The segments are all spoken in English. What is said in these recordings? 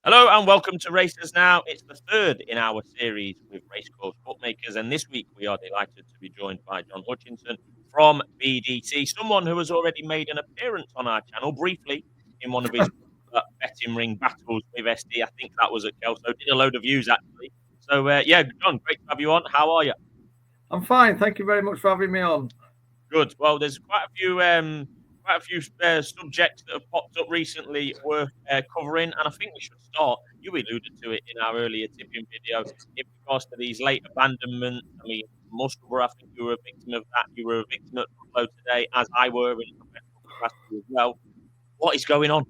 Hello and welcome to Racers Now. It's the third in our series with Racecourse Bookmakers, and this week we are delighted to be joined by John Hutchinson from BDC, someone who has already made an appearance on our channel briefly in one of his betting ring battles with SD. I think that was at Kelso. Did a load of views actually. So yeah, John, great to have you on. How are you? I'm fine. Thank you very much for having me on. Good. Well, there's quite a few subjects that have popped up recently worth covering, and I think we should start. You alluded to it in our earlier tipping video in regards to these late abandonments. I mean, Musselburgh, I think you were a victim of that. You were a victim at Ludlow today, as I were in professional capacity as well. What is going on?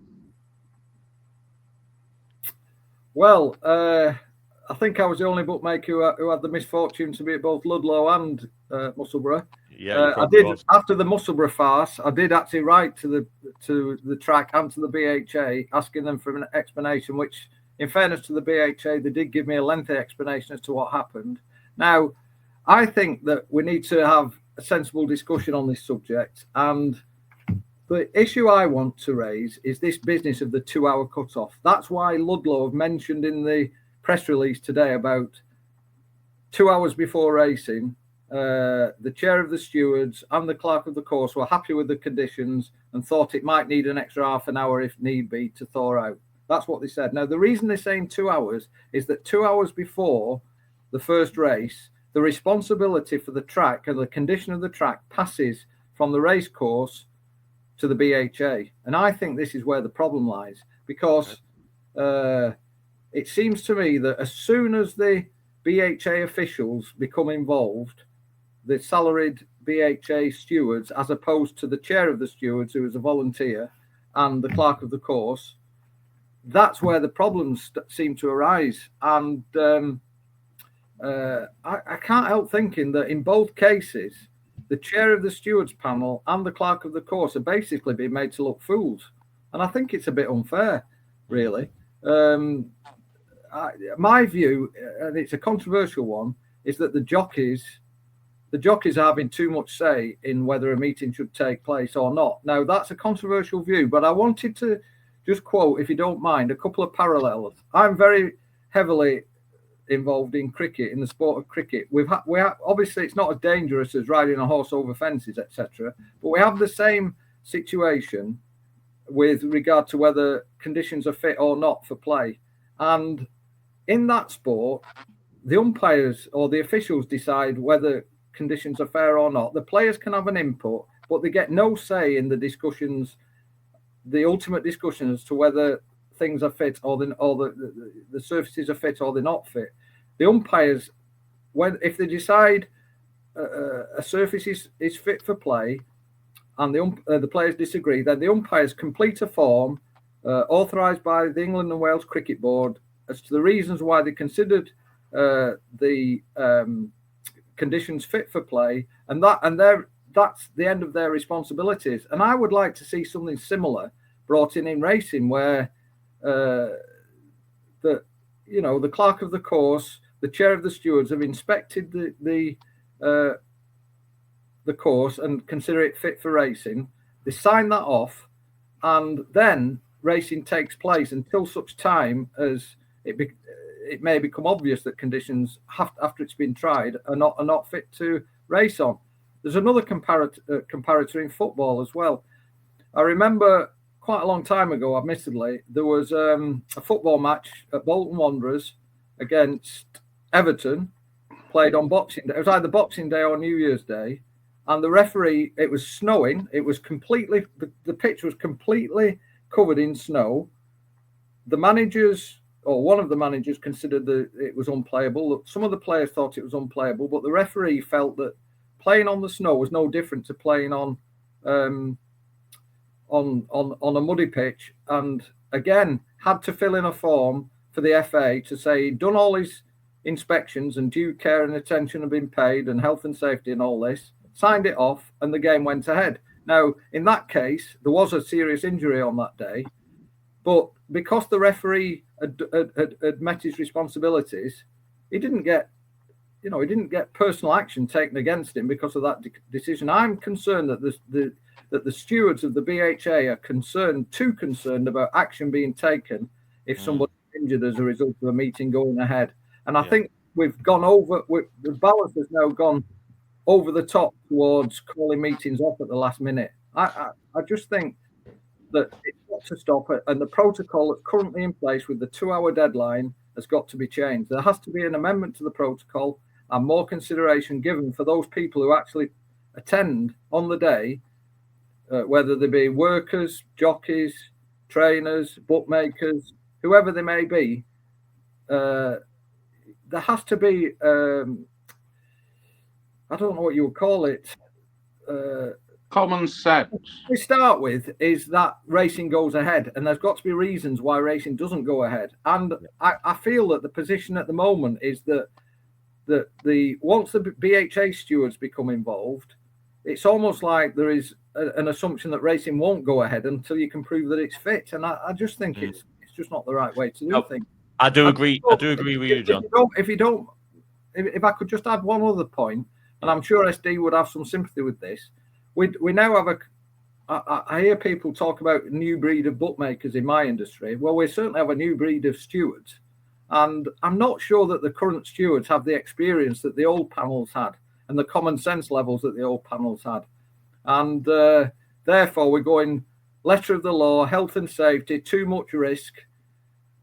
Well, I think I was the only bookmaker who had the misfortune to be at both Ludlow and Musselburgh. Yeah, I did after the Musselburgh farce. I did actually write to the track and to the BHA asking them for an explanation. Which, in fairness to the BHA, they did give me a lengthy explanation as to what happened. Now, I think that we need to have a sensible discussion on this subject. And the issue I want to raise is this business of the 2-hour cutoff. That's why Ludlow have mentioned in the press release today about 2 hours before racing. The chair of the stewards and the clerk of the course were happy with the conditions and thought it might need an extra half an hour if need be to thaw out. That's what they said. Now, the reason they're saying 2 hours is that 2 hours before the first race, the responsibility for the track and the condition of the track passes from the race course to the BHA. And I think this is where the problem lies, because it seems to me that as soon as the BHA officials become involved, the salaried BHA stewards, as opposed to the chair of the stewards, who is a volunteer, and the clerk of the course, that's where the problems seem to arise. And I can't help thinking that in both cases, the chair of the stewards panel and the clerk of the course are basically being made to look fools. And I think it's a bit unfair, really. My view, and it's a controversial one, is that the jockeys are having too much say in whether a meeting should take place or not. Now, that's a controversial view, but I wanted to just quote, if you don't mind, a couple of parallels. I'm very heavily involved in cricket, in the sport of cricket. We have obviously it's not as dangerous as riding a horse over fences, etc. But we have the same situation with regard to whether conditions are fit or not for play. And in that sport, the umpires or the officials decide whether conditions are fair or not. The players can have an input, but they get no say in the discussions, the ultimate discussion as to whether things are fit or the surfaces are fit or they're not fit. The umpires, if they decide a surface is fit for play and the players disagree, then the umpires complete a form authorised by the England and Wales Cricket Board as to the reasons why they considered the conditions fit for play, and that's the end of their responsibilities. And I would like to see something similar brought in racing, where the clerk of the course, the chair of the stewards have inspected the course and consider it fit for racing. They sign that off, and then racing takes place until such time as it may become obvious that conditions after it's been tried are not fit to race on. There's another comparator in football as well. I remember quite a long time ago, admittedly, there was a football match at Bolton Wanderers against Everton, played on Boxing Day. It was either Boxing Day or New Year's Day. And the referee, it was snowing. It was completely, the pitch was completely covered in snow. The managers, or one of the managers, considered that it was unplayable. Some of the players thought it was unplayable, but the referee felt that playing on the snow was no different to playing on a muddy pitch, and again had to fill in a form for the FA to say he'd done all his inspections and due care and attention had been paid and health and safety and all this, signed it off, and the game went ahead. Now, in that case, there was a serious injury on that day, but because the referee had met his responsibilities, he didn't get personal action taken against him because of that decision. I'm concerned that the stewards of the BHA are too concerned about action being taken if somebody injured as a result of a meeting going ahead. And I think we've gone over, the balance has now gone over the top towards calling meetings off at the last minute. I just think that it's got to stop it, and the protocol that's currently in place with the 2-hour deadline has got to be changed. There has to be an amendment to the protocol and more consideration given for those people who actually attend on the day, whether they be workers, jockeys, trainers, bookmakers, whoever they may be. There has to be, I don't know what you would call it. Common sense. To start with is that racing goes ahead, and there's got to be reasons why racing doesn't go ahead. And I feel that the position at the moment is that once the BHA stewards become involved, it's almost like there is an assumption that racing won't go ahead until you can prove that it's fit. And I just think it's just not the right way to do things. I do agree. I do agree with you, John. If I could just add one other point, and I'm sure SD would have some sympathy with this. We now have I hear people talk about a new breed of bookmakers in my industry. Well, we certainly have a new breed of stewards. And I'm not sure that the current stewards have the experience that the old panels had and the common sense levels that the old panels had. And therefore, we're going letter of the law, health and safety, too much risk.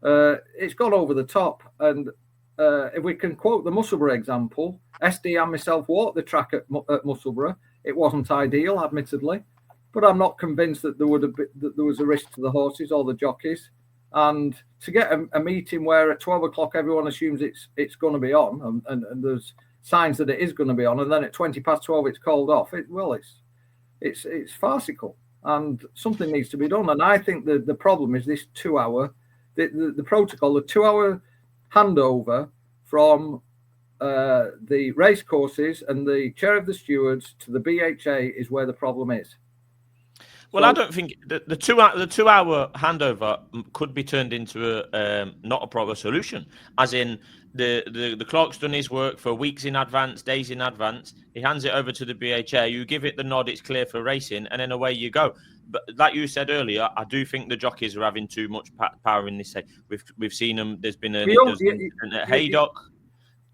It's gone over the top. And if we can quote the Musselburgh example, SD and myself walked the track at Musselburgh. It wasn't ideal, admittedly, but I'm not convinced that there was a risk to the horses or the jockeys. And to get a meeting where at 12 o'clock everyone assumes it's going to be on, and there's signs that it is going to be on, and then at 20 past 12 it's called off. It's farcical, and something needs to be done. And I think the problem is this 2-hour, the protocol, the 2-hour handover from the race courses and the chair of the stewards to the BHA is where the problem is. Well, I don't think the 2-hour handover could be turned into not a proper solution. As in, the clerk's done his work for weeks in advance, days in advance. He hands it over to the BHA. You give it the nod, it's clear for racing, and then away you go. But like you said earlier, I do think the jockeys are having too much power in this. We've seen them. There's been an incident at Haydock.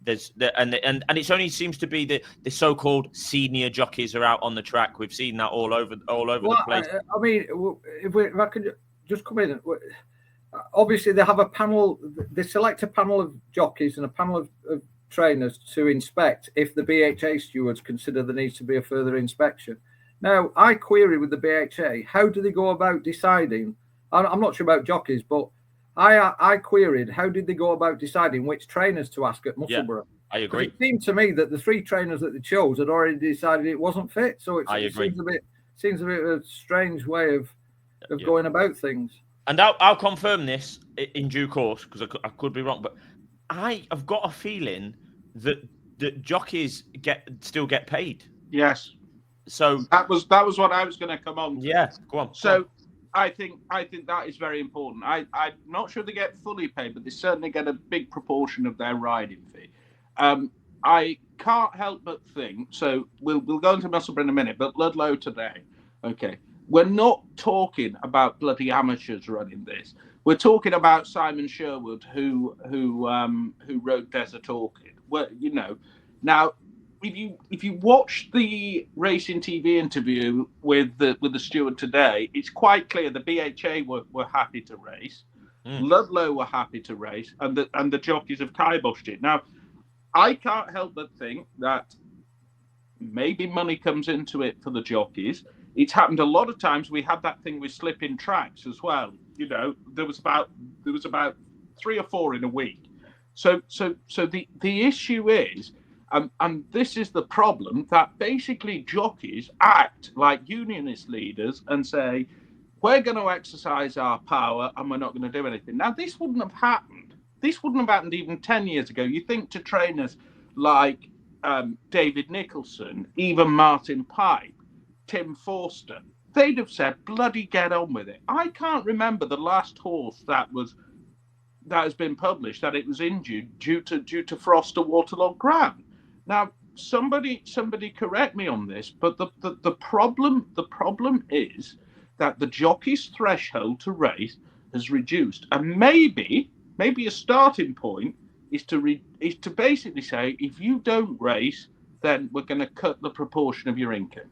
And it only seems to be the so-called senior jockeys are out on the track. We've seen that all over the place. I mean, if I could just come in, obviously they have a panel. They select a panel of jockeys and a panel of trainers to inspect if the BHA stewards consider there needs to be a further inspection. Now, I query with the BHA, how do they go about deciding? I'm not sure about jockeys, but I queried, how did they go about deciding which trainers to ask at Musselburgh? Yeah, I agree. It seemed to me that the 3 trainers that they chose had already decided it wasn't fit. So it seems a bit of a strange way of going about things. And I'll confirm this in due course, because I could be wrong, but I have got a feeling that jockeys still get paid. Yes. So that was what I was going to come on to. Yeah, go on. So I think that is very important. I'm not sure they get fully paid, but they certainly get a big proportion of their riding fee. I can't help but think. So we'll go into Musselburgh in a minute, but Ludlow today. Okay, we're not talking about bloody amateurs running this. We're talking about Simon Sherwood, who wrote Desert Orchid. Well, now. If you watch the racing TV interview with the steward today, it's quite clear the BHA were happy to race, Ludlow were happy to race, and the jockeys have kiboshed it. Now, I can't help but think that maybe money comes into it for the jockeys. It's happened a lot of times. We had that thing with slipping tracks as well. There was about 3 or 4 in a week. So the issue is. And this is the problem, that basically jockeys act like unionist leaders and say, we're going to exercise our power and we're not going to do anything. Now, this wouldn't have happened. This wouldn't have happened even 10 years ago. You think to trainers like David Nicholson, even Martin Pipe, Tim Forster, they'd have said, bloody get on with it. I can't remember the last horse that has been published that it was injured due to frost or waterlogged ground. Now, somebody correct me on this, but the problem is that the jockey's threshold to race has reduced, and maybe maybe a starting point is to basically say, if you don't race, then we're going to cut the proportion of your income.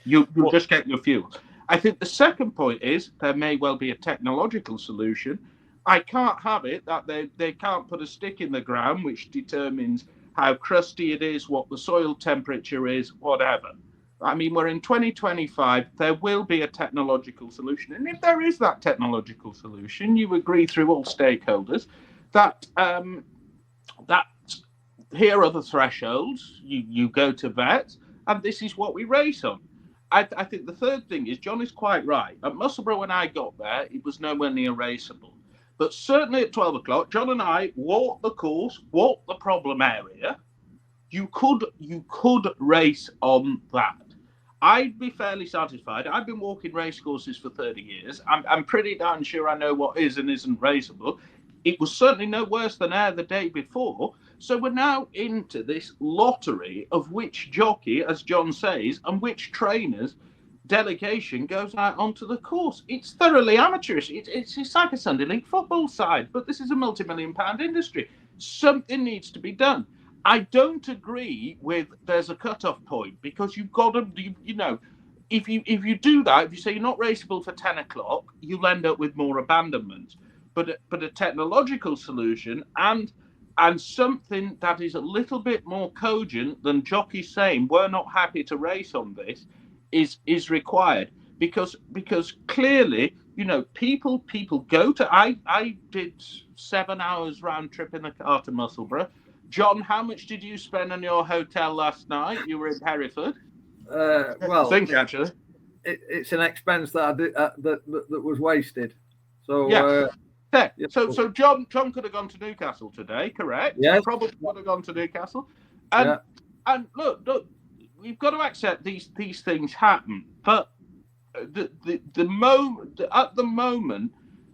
You'll just get your fuel. I think the second point is there may well be a technological solution. I can't have it that they can't put a stick in the ground which determines how crusty it is, what the soil temperature is, whatever. I mean, we're in 2025. There will be a technological solution. And if there is that technological solution, you agree through all stakeholders that here are the thresholds. You go to vet, and this is what we race on. I think the third thing is John is quite right. At Musselburgh, when I got there, it was nowhere near raceable. But certainly at 12 o'clock, John and I walked the course, walked the problem area. You could race on that. I'd be fairly satisfied. I've been walking racecourses for 30 years. I'm pretty darn sure I know what is and isn't raceable. It was certainly no worse than Ayr the day before. So we're now into this lottery of which jockey, as John says, and which trainer's delegation goes out onto the course. It's thoroughly amateurish. It's like a Sunday league football side, but this is a multi-million-pound industry. Something needs to be done. I don't agree with there's a cut-off point, because you've got to, if you do that, if you say you're not raceable for 10 o'clock, you'll end up with more abandonment. But a technological solution and something that is a little bit more cogent than jockeys saying we're not happy to race on this is required, because clearly, people go to. I did 7 hours round trip in the car to Musselburgh. John, how much did you spend on your hotel last night? You were in Hereford. Well, I think actually it's an expense that I did, that was wasted. So yeah. Yeah. Yeah. So John could have gone to Newcastle today, correct? Yes. Probably would have gone to Newcastle. And look, we've got to accept these things happen. But at the moment,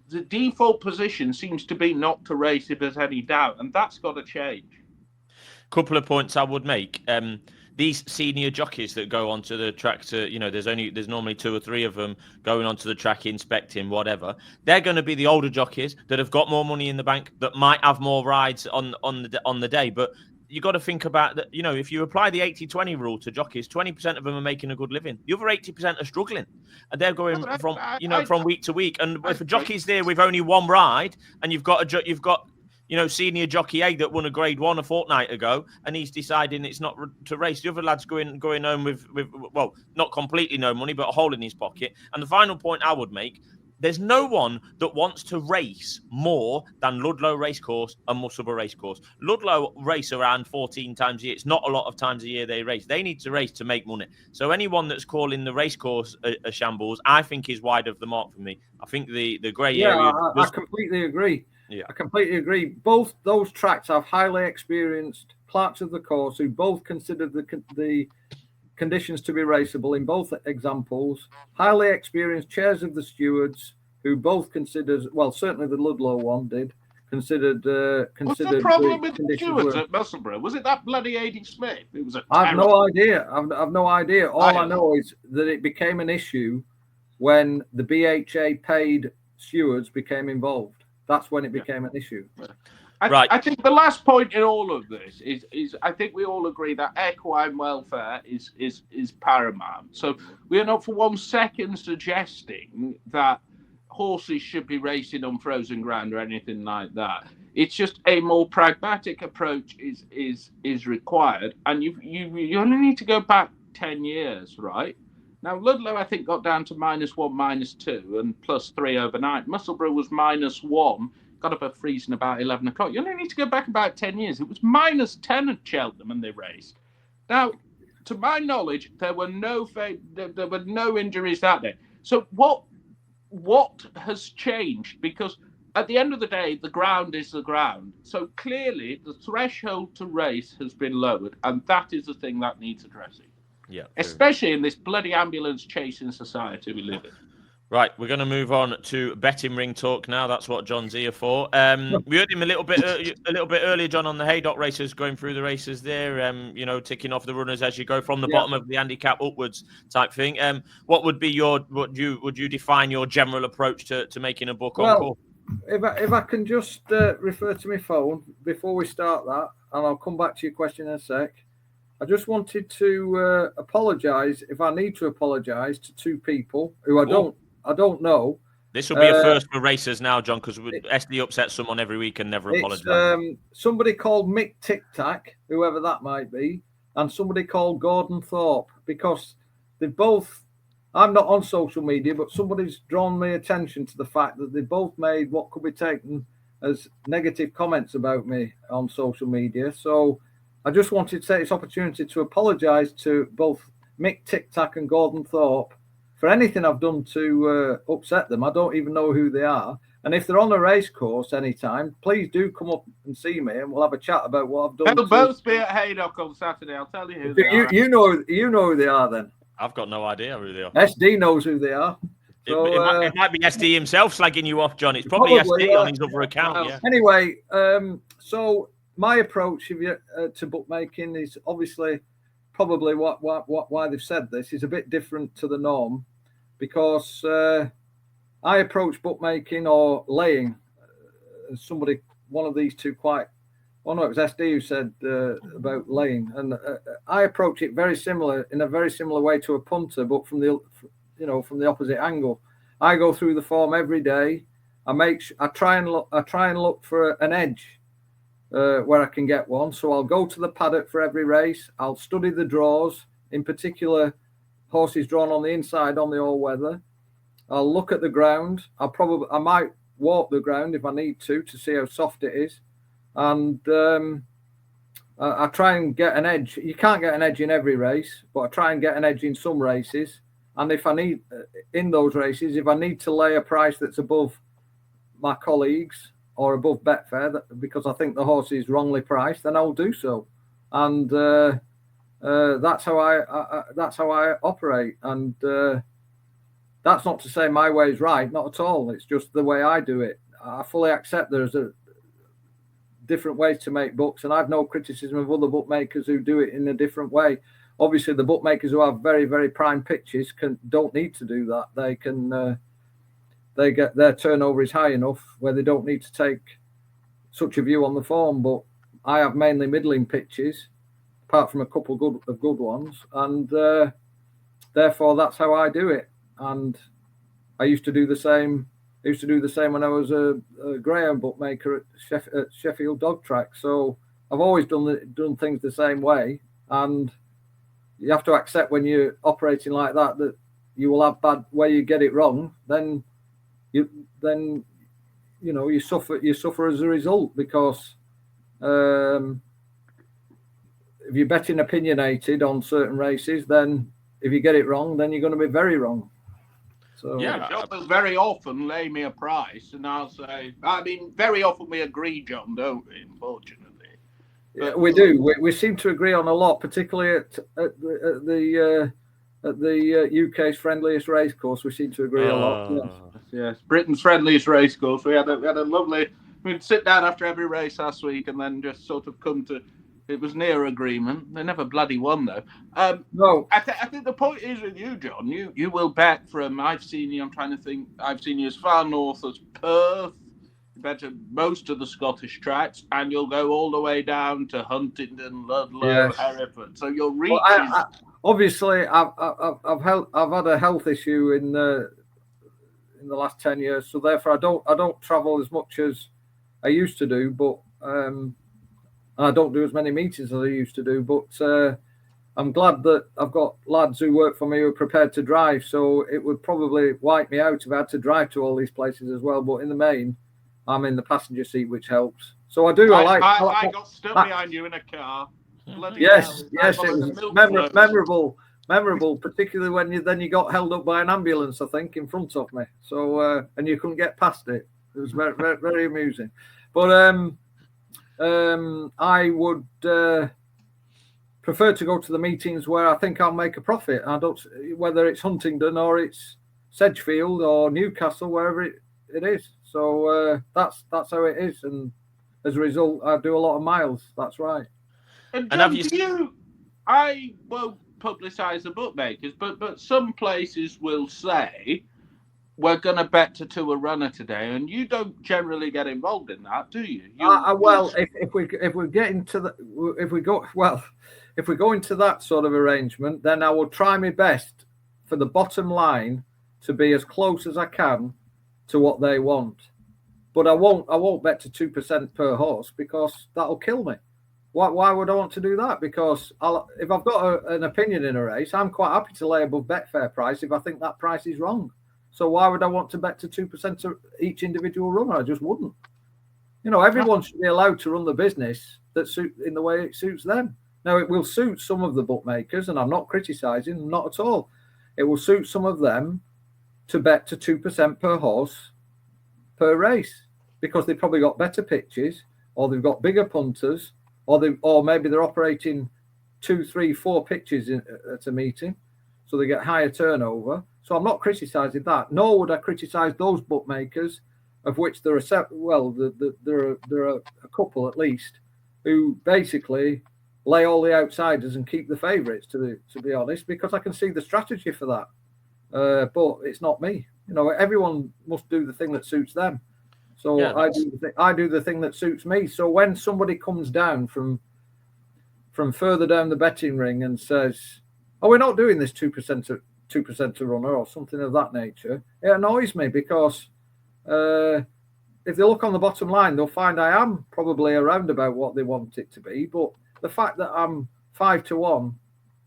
the default position seems to be not to race if there's any doubt, and that's got to change. Couple of points I would make. These senior jockeys that go onto the track to, there's normally 2 or 3 of them going onto the track, inspecting, whatever. They're going to be the older jockeys that have got more money in the bank, that might have more rides on the day. But you got to think about that. If you apply the 80-20 rule to jockeys, 20% of them are making a good living. The other 80% are struggling, and they're going from week to week. And if a jockey's there with only one ride, and you've got senior jockey A that won a Grade 1 a fortnight ago, and he's deciding it's not to race. The other lad's going home with not completely no money, but a hole in his pocket. And the final point I would make, there's no one that wants to race more than Ludlow Racecourse and Musselburgh Racecourse. Ludlow race around 14 times a year. It's not a lot of times a year they race. They need to race to make money. So anyone that's calling the racecourse a shambles, I think is wide of the mark for me. I think the grey area... I completely agree. Yeah. I completely agree. Both those tracks have highly experienced clerks of the course who both consider the conditions to be raceable in both examples. Highly experienced chairs of the stewards who both considered, well, certainly the Ludlow one did, considered. What's the problem with the stewards at Musselburgh? Was it that bloody A.D. Smith? It was I've no idea. I've no idea. All I know is that it became an issue when the BHA paid stewards became involved. That's when it became an issue. I think the last point in all of this is I think we all agree that equine welfare is paramount. So we are not for 1 second suggesting that horses should be racing on frozen ground or anything like that. It's just a more pragmatic approach is required, and you only need to go back 10 years, right? Now, Ludlow, I think, got down to -1, -2, and +3 overnight. Musselburgh was -1, got up at freezing about 11 o'clock. You only need to go back about 10 years. It was -10 at Cheltenham, and they raced. Now, to my knowledge, there were no injuries that day. So what has changed? Because at the end of the day, the ground is the ground. So clearly, the threshold to race has been lowered, and that is the thing that needs addressing. Yeah, especially in this bloody ambulance chasing society we live in. Right, we're going to move on to betting ring talk now. That's what John's here for. We heard him a little bit earlier, John, on the Haydock races, going through the races there. Ticking off the runners as you go from the bottom of the handicap upwards, type thing. What would be would you define your general approach to making a book on course? if I can just refer to my phone before we start that, and I'll come back to your question in a sec. I just wanted to apologise, if I need to apologise, to two people who I don't know. This will be a first for racers now, John, because SD upsets someone every week and never apologise. Somebody called Mick Tic Tac, whoever that might be, and somebody called Gordon Thorpe, because they both. I'm not on social media, but somebody's drawn my attention to the fact that they both made what could be taken as negative comments about me on social media. So I just wanted to take this opportunity to apologise to both Mick Tic Tac and Gordon Thorpe for anything I've done to upset them. I don't even know who they are. And if they're on a race course anytime, please do come up and see me, and we'll have a chat about what I've done. They'll both be at Haydock on Saturday. I'll tell you who they are. You know who they are then. I've got no idea who they are. SD knows who they are. So, it might be SD himself slagging you off, John. It's probably SD on his other account. Yeah. Anyway, so my approach to bookmaking is obviously probably why they've said this is a bit different to the norm, because I approach bookmaking or laying. One of these two quite. Oh no, it was SD who said about laying, and I approach it in a very similar way to a punter, but from the opposite angle. I go through the form every day. I try and look for an edge where I can get one. So I'll go to the paddock for every race. I'll study the draws, in particular horses drawn on the inside on the all-weather. I'll look at the ground. I might walk the ground if I need to see how soft it is. And I try and get an edge. You can't get an edge in every race, but I try and get an edge in some races. And if I need, in those races, if I need to lay a price that's above my colleagues or above Betfair, because I think the horse is wrongly priced, then I'll do so. And that's how I operate. And that's not to say my way is right, not at all. It's just the way I do it. I fully accept there's different ways to make books, and I've no criticism of other bookmakers who do it in a different way. Obviously, the bookmakers who have very, very prime pitches don't need to do that. They can they get their turnover is high enough where they don't need to take such a view on the form. But I have mainly middling pitches, apart from a couple of good ones, and therefore that's how I do it. And I used to do the same. I used to do the same when I was a greyhound bookmaker at Sheffield Dog Track. So I've always done things the same way, and you have to accept when you're operating like that you will have bad where you get it wrong. Then you suffer as a result, because if you're betting opinionated on certain races, then if you get it wrong, then you're going to be very wrong. So, yeah, John will very often lay me a price, and I'll say, very often we agree, John, don't we? Unfortunately, but, we do. We seem to agree on a lot, particularly at the UK's friendliest racecourse. We seem to agree a lot. Yes, Britain's friendliest racecourse. We had a lovely. We'd sit down after every race last week, and then just sort of come to. It was near agreement. They never bloody won, though. No. I think the point is with you, John, you will bet from, I've seen you as far north as Perth, you bet at most of the Scottish tracks, and you'll go all the way down to Huntingdon, Ludlow, yes. Hereford. So your reach obviously, I've had a health issue in the last 10 years, so therefore I don't travel as much as I used to do, but I don't do as many meetings as I used to do, but I'm glad that I've got lads who work for me who are prepared to drive. So it would probably wipe me out if I had to drive to all these places as well. But in the main, I'm in the passenger seat, which helps. So I do. I got stuck behind you in a car. Yes, it was memorable, particularly when you got held up by an ambulance, I think, in front of me. So and you couldn't get past it. It was very, very, very amusing. But I would prefer to go to the meetings where I think I'll make a profit. I don't, whether it's Huntingdon or it's Sedgefield or Newcastle, wherever it is. So that's how it is, and as a result, I do a lot of miles. That's right. And John, I won't publicise the bookmakers, but some places will say we're going to bet to 2 a runner today, and you don't generally get involved in that, do you? Well, if we get into the if we go into that sort of arrangement, then I will try my best for the bottom line to be as close as I can to what they want. But I won't bet to 2% per horse because that'll kill me. Why would I want to do that? Because if I've got an opinion in a race, I'm quite happy to lay above Betfair price if I think that price is wrong. So why would I want to bet to 2% to each individual runner? I just wouldn't. You know, everyone should be allowed to run the business that suit in the way it suits them. Now, it will suit some of the bookmakers, and I'm not criticising, not at all. It will suit some of them to bet to 2% per horse per race because they've probably got better pitches, or they've got bigger punters, or maybe they're operating 2, 3, 4 pitches at a meeting, so they get higher turnover. So I'm not criticising that. Nor would I criticise those bookmakers, of which there are a couple at least, who basically lay all the outsiders and keep the favourites. To be honest, because I can see the strategy for that, but it's not me. You know, everyone must do the thing that suits them. So yeah, I do the thing that suits me. So when somebody comes down from further down the betting ring and says, "Oh, we're not doing this 2% to runner," or something of that nature, it annoys me because if they look on the bottom line, they'll find I am probably around about what they want it to be. But the fact that I'm 5 to 1,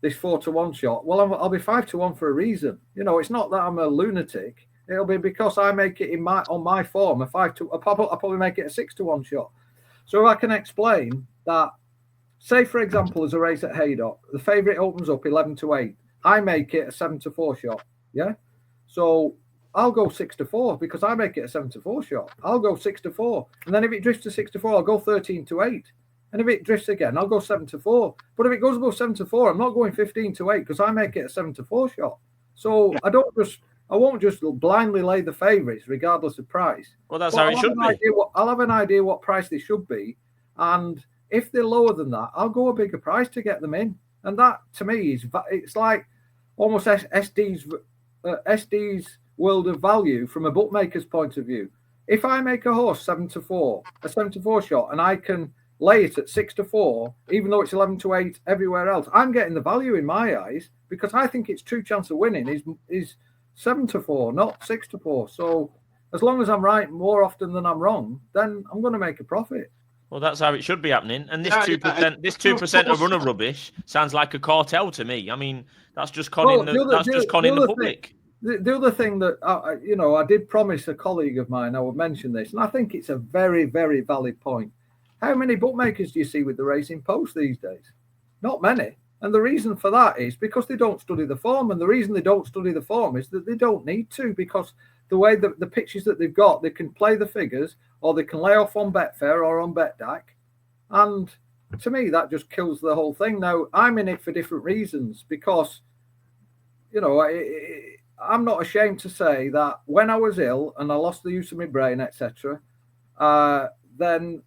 this 4 to 1 shot, well, I'll be 5 to 1 for a reason. You know, it's not that I'm a lunatic. It'll be because I make it on my form a 5 to. I'll probably make it a 6 to 1 shot. So if I can explain that, say for example, there's a race at Haydock, the favourite opens up 11 to 8. I make it a 7 to 4 shot. Yeah, so I'll go 6 to 4 because I make it a 7 to 4 shot. I'll go 6 to 4, and then if it drifts to 6 to 4, I'll go 13 to 8. And if it drifts again, I'll go 7 to 4. But if it goes above 7 to 4, I'm not going 15 to 8 because I make it a 7 to 4 shot. So I won't just blindly lay the favourites regardless of price. Well, that's how it should be. I'll have an idea what price they should be, and if they're lower than that, I'll go a bigger price to get them in. And that to me it's like almost SD's world of value from a bookmaker's point of view. If I make a horse 7 to 4, a 7 to 4 shot, and I can lay it at 6 to 4, even though it's 11 to 8 everywhere else, I'm getting the value in my eyes because I think its true chance of winning is 7 to 4, not 6 to 4. So as long as I'm right more often than I'm wrong, then I'm going to make a profit. Well, that's how it should be happening. And this 2% of runner rubbish sounds like a cartel to me. I mean, that's just conning the public. The other thing that I did promise a colleague of mine I would mention this, and I think it's a very, very valid point. How many bookmakers do you see with the Racing Post these days? Not many. And the reason for that is because they don't study the form. And the reason they don't study the form is that they don't need to, because the way the pitches that they've got, they can play the figures, or they can lay off on Betfair or on BetDAC. And to me, that just kills the whole thing. Now, I'm in it for different reasons because, I'm not ashamed to say that when I was ill and I lost the use of my brain, etc., then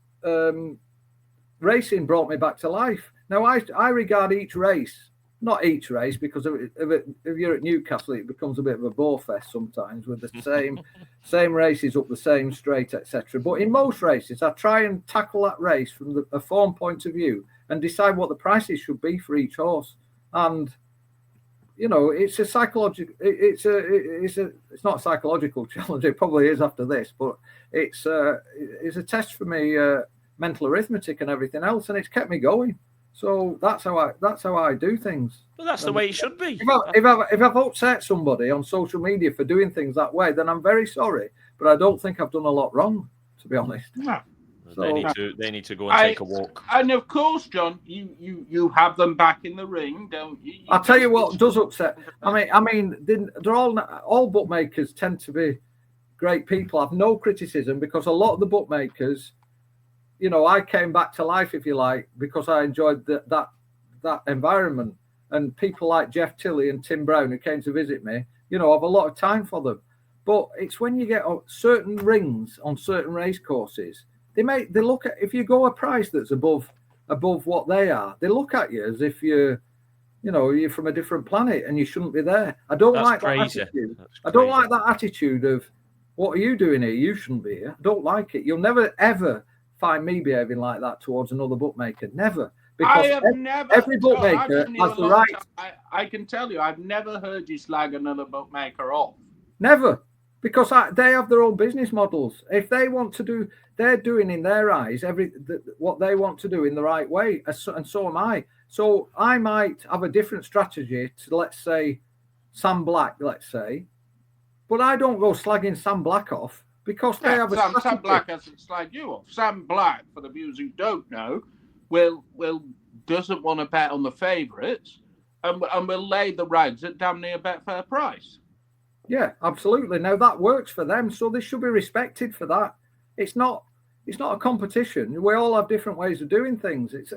racing brought me back to life. Now, I regard each race, not each race, because if you're at Newcastle, it becomes a bit of a bore fest sometimes with the same races up the same straight, etc. But in most races, I try and tackle that race from a form point of view and decide what the prices should be for each horse. And it's a psychological. It's not a psychological challenge. It probably is after this, but it's a test for me, mental arithmetic and everything else, and it's kept me going. So that's how I do things. Well, that's the way it should be. If I've upset somebody on social media for doing things that way, then I'm very sorry. But I don't think I've done a lot wrong, to be honest. No. So, they need to go and take a walk. And of course, John, you have them back in the ring, don't you? I'll tell you what does upset. I mean, they're all bookmakers tend to be great people. I've no criticism because a lot of the bookmakers, I came back to life, if you like, because I enjoyed that environment. And people like Jeff Tilley and Tim Brown who came to visit me, have a lot of time for them. But it's when you get certain rings on certain race courses. They look at, if you go a price that's above what they are, they look at you as if you're you know, you're from a different planet and you shouldn't be there. I don't like that attitude. I don't like that attitude of, what are you doing here? You shouldn't be here. I don't like it. You'll never, ever find me behaving like that towards another bookmaker. Never. Because every bookmaker has the right. I can tell you, I've never heard you slag another bookmaker off. Never. Because they have their own business models. If they want to do, they're doing in their eyes what they want to do in the right way, and so am I. So I might have a different strategy to, let's say, Sam Black, let's say, but I don't go slagging Sam Black off because they have a strategy. Sam Black hasn't slagged you off. Sam Black, for the viewers who don't know, doesn't want to bet on the favourites and will lay the rags at damn near Betfair price. Yeah, absolutely. Now that works for them, so they should be respected for that. It's not a competition. We all have different ways of doing things. It's,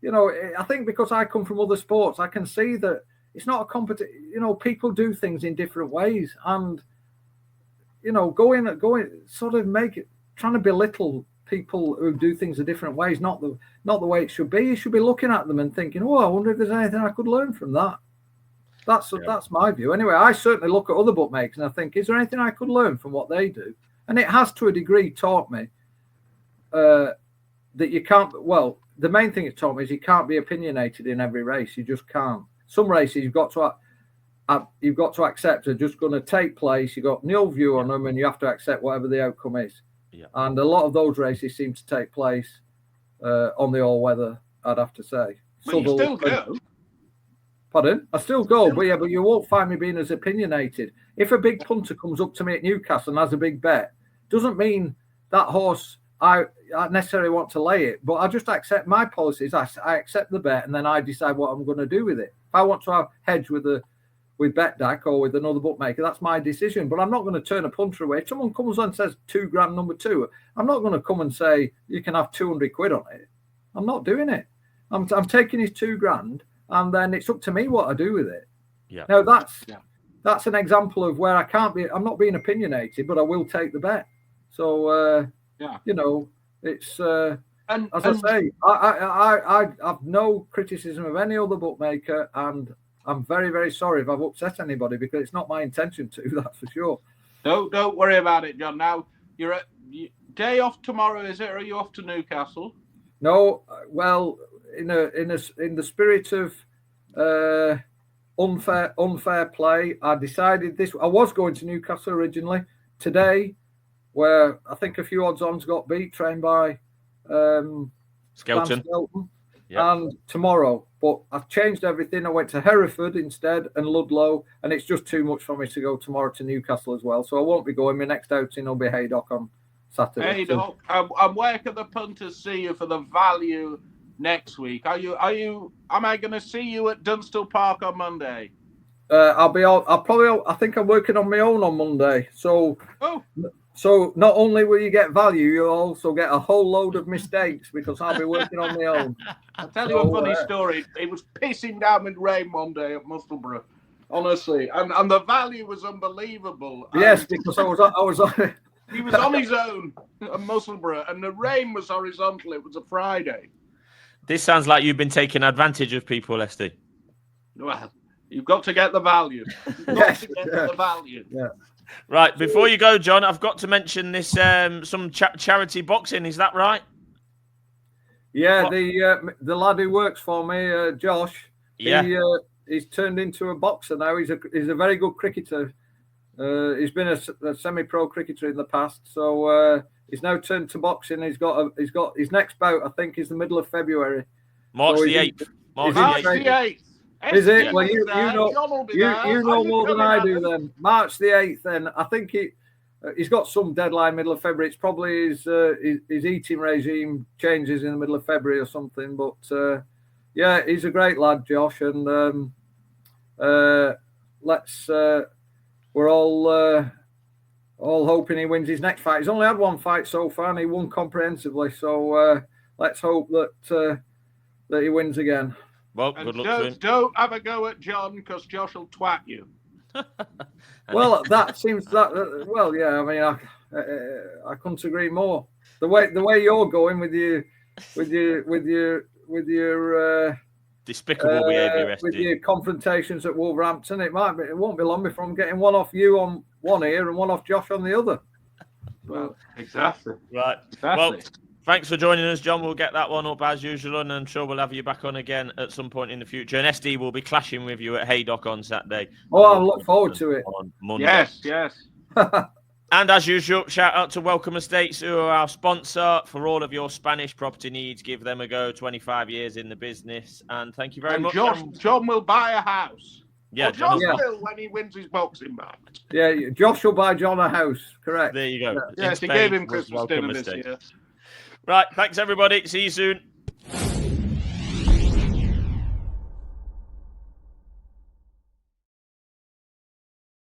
you know, I think because I come from other sports, I can see that it's not a competition. You know, people do things in different ways, and you know, going sort of trying to belittle people who do things in different ways, not the way it should be. You should be looking at them and thinking, oh, I wonder if there's anything I could learn from that. That's my view. Anyway, I certainly look at other bookmakers and I think, is there anything I could learn from what they do? And it has to a degree taught me that you can't, well, the main thing it taught me is you can't be opinionated in every race. You just can't. Some races you've got to accept are just going to take place. You've got no view on them and you have to accept whatever the outcome is. Yeah. And a lot of those races seem to take place on the all-weather, I'd have to say. But you still go. Pardon? I still go, but you won't find me being as opinionated. If a big punter comes up to me at Newcastle and has a big bet, doesn't mean that horse I necessarily want to lay it, but I just accept my policies. I accept the bet, and then I decide what I'm going to do with it. If I want to have hedge with BetDAC or with another bookmaker, that's my decision. But I'm not going to turn a punter away. If someone comes on and says £2,000 number 2, I'm not going to come and say you can have 200 quid on it. I'm not doing it. I'm taking his £2,000. And then it's up to me what I do with it. Yeah. Now that's an example of where I'm not being opinionated, but I will take the bet. So you know, it's I say, I have no criticism of any other bookmaker, and I'm very, very sorry if I've upset anybody because it's not my intention to. That's for sure. Don't worry about it, John. Now you're day off tomorrow, is it? Or are you off to Newcastle? No, well. In the spirit of unfair play, I decided this. I was going to Newcastle originally today, where I think a few odds-ons got beat, trained by Skelton. Yep. And tomorrow, but I've changed everything. I went to Hereford instead and Ludlow, and it's just too much for me to go tomorrow to Newcastle as well. So I won't be going. My next outing will be Haydock on Saturday. Haydock, and where can the punters see you for the value next week? Am I going to see you at Dunstall Park on Monday? I think I'm working on my own on Monday. So not only will you get value, you'll also get a whole load of mistakes because I'll be working on my own. I'll tell you a funny story. It was pissing down with rain one day at Musselburgh, honestly, and the value was unbelievable. Yes, because I was on. He was on his own at Musselburgh, and the rain was horizontal. It was a Friday. This sounds like you've been taking advantage of people, Esty. Well, you've got to get the value. The value. Yeah. Right, before you go, John, I've got to mention this some charity boxing. Is that right? Yeah, the lad who works for me, Josh. Yeah. He's turned into a boxer now. He's a very good cricketer. He's been a semi-pro cricketer in the past, so. He's now turned to boxing. He's got his next bout, I think, is the middle of February. March the 8th. March the 8th. Is it? Well, you know more than I do then. March the 8th then. I think he's got some deadline middle of February. It's probably his eating regime changes in the middle of February or something. But yeah, he's a great lad, Josh. And we're all hoping he wins his next fight. He's only had one fight so far, and he won comprehensively. So let's hope that he wins again. Well, good luck. Don't have a go at John because Josh will twat you. Well, that seems that. Well, yeah. I mean, I couldn't agree more. The way you're going with your Despicable behaviour, with SD. your confrontations at Wolverhampton. It won't be long before I'm getting one off you on one ear and one off Josh on the other. Well, exactly. Right. Exactly. Well, thanks for joining us, John. We'll get that one up as usual, and I'm sure we'll have you back on again at some point in the future. And SD will be clashing with you at Haydock on Saturday. Oh, I look forward to it. On Monday. Yes. And as usual, shout out to Welcome Estates, who are our sponsor for all of your Spanish property needs. Give them a go. 25 years in the business, and thank you very much. John will buy a house. Yeah, John will when he wins his boxing match. Yeah, Josh will buy John a house. Correct. There you go. Yes, he gave him Christmas dinner this year. Right, thanks everybody. See you soon.